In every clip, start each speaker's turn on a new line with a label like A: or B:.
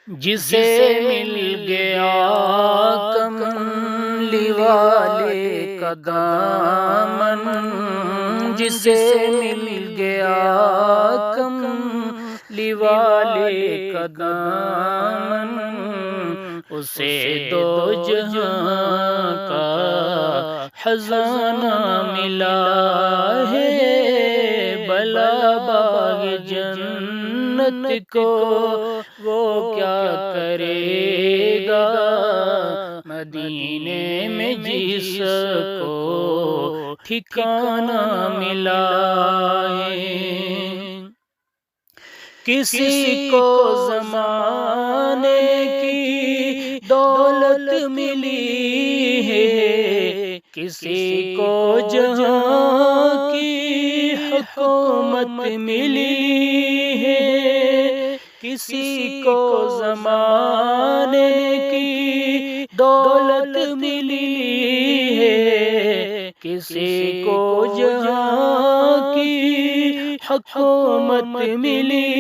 A: جسے مل گیا کملی والے کا دامن، جسے مل گیا کملی والے کا دامن، اسے دو جہاں کا خزانہ ملا ہے۔ بلا باغ جنت کو وہ کیا کرے گا، مدینے میں جس کو ٹھکانہ ملا ہے۔ کسی کو زمانے کی دولت ملی ہے، کسی کو جہاں کی حکومت ملی ہے، کسی کو زمانے کی دولت ملی ہے، کسی کو جہاں کی حکومت ملی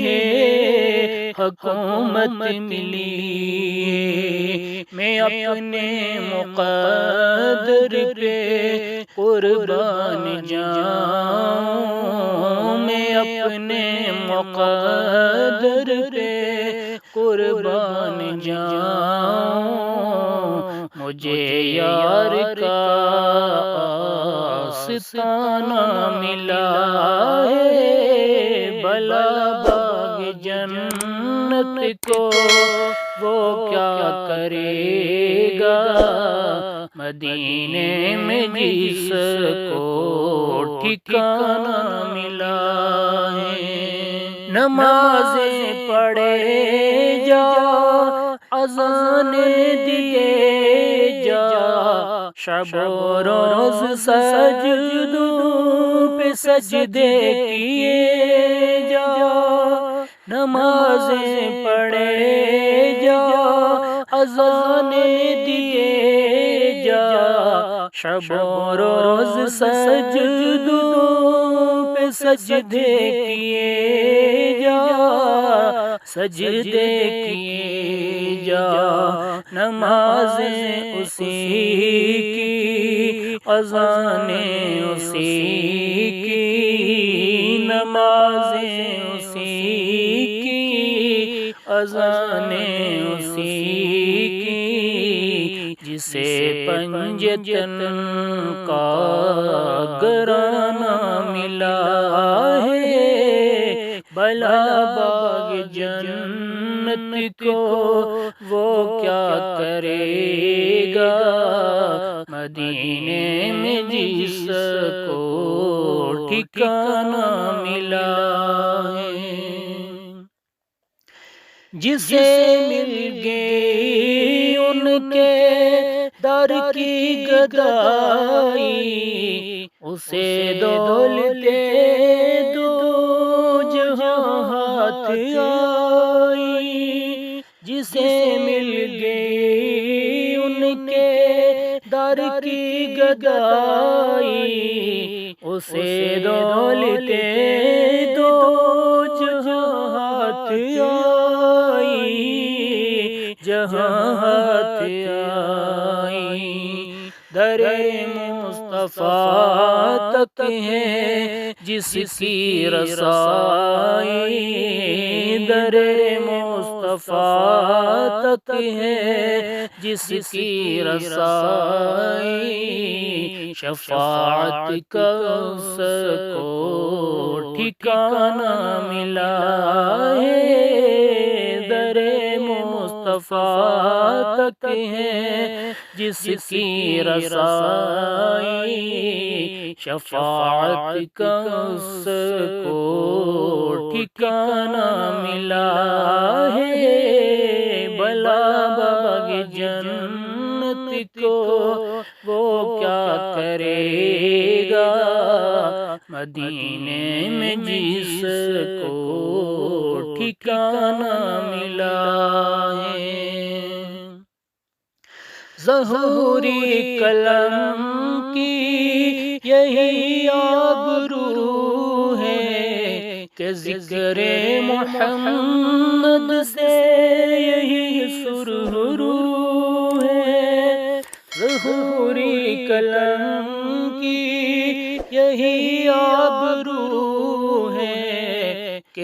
A: ہے، حکومت ملی ہے۔ میں اپنے مقدر پہ قربان جاؤں، میں اپنے مقدر پہ قربان جاؤں، مجھے یار کا آستانہ ملا ہے۔ بلا باغ جنت کو وہ کیا کرے گا، مدینے میں جس کو ٹھکانہ ملا ہے۔ نمازیں پڑھے جا، اذانیں دیے جا، شب و روز سجدوں پہ سجدے کیے جا، نمازیں پڑھے جا، اذانیں دیے جا، شب و روز سجدوں پہ سجدے کیے جا، سجدے کیے جا، نمازیں اسی کی، اذانیں اسی کی، نمازیں اسی کی، اذانیں اسی کی، جسے پنجتن کا گرانہ ملا ہے۔ بلا باغ جنت کو وہ کیا کرے گا، مدینے میں جس کو ٹھکانہ ملا ہے۔ جسے مل گئی ان کے در کی گدائی، اسے دولتیں دو جہاں ہاتھ آئی، جسے مل گئی ان کے در کی گدائی، اسے دولتیں دو جہاں ہاتھ آئی، جہاں ہاتھ آئی۔ در مصطفیٰ تک ہے جس کی رسائی، در مصطفیٰ تک ہے جس کی رسائی، شفاعت کا اس کو ٹھکانہ ملا ہے۔ در مصطفیٰ تک ہے جس کی رسائی، شفاعت کا اس کو ٹھکانہ ملا ہے۔ بلا باغ جنت کو وہ کیا کرے گا، مدینے میں جس کو ٹھکانہ ملا ہے۔ ظہوری قلم کی یہی آبرو ہے کہ ذکر محمد سے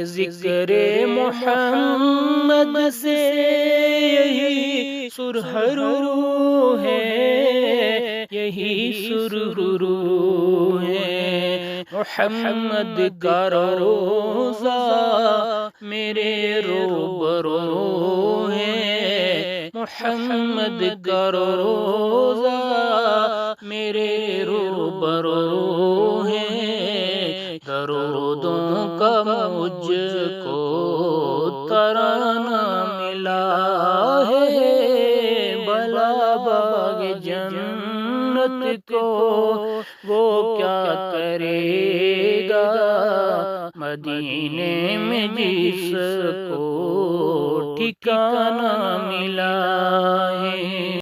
A: ذکر محمد سے یہی سرہرو ہے، یہی سرہرو ہے۔ محمد کا روضہ میرے روبرو ہے، محمد کا روضہ میرے روبرو ہے۔ درودوں کا مجھ کو ترانہ ملا ہے، بلا باغ جنت کو وہ کیا کرے گا، مدینے میں جس کو ٹھکانہ ملا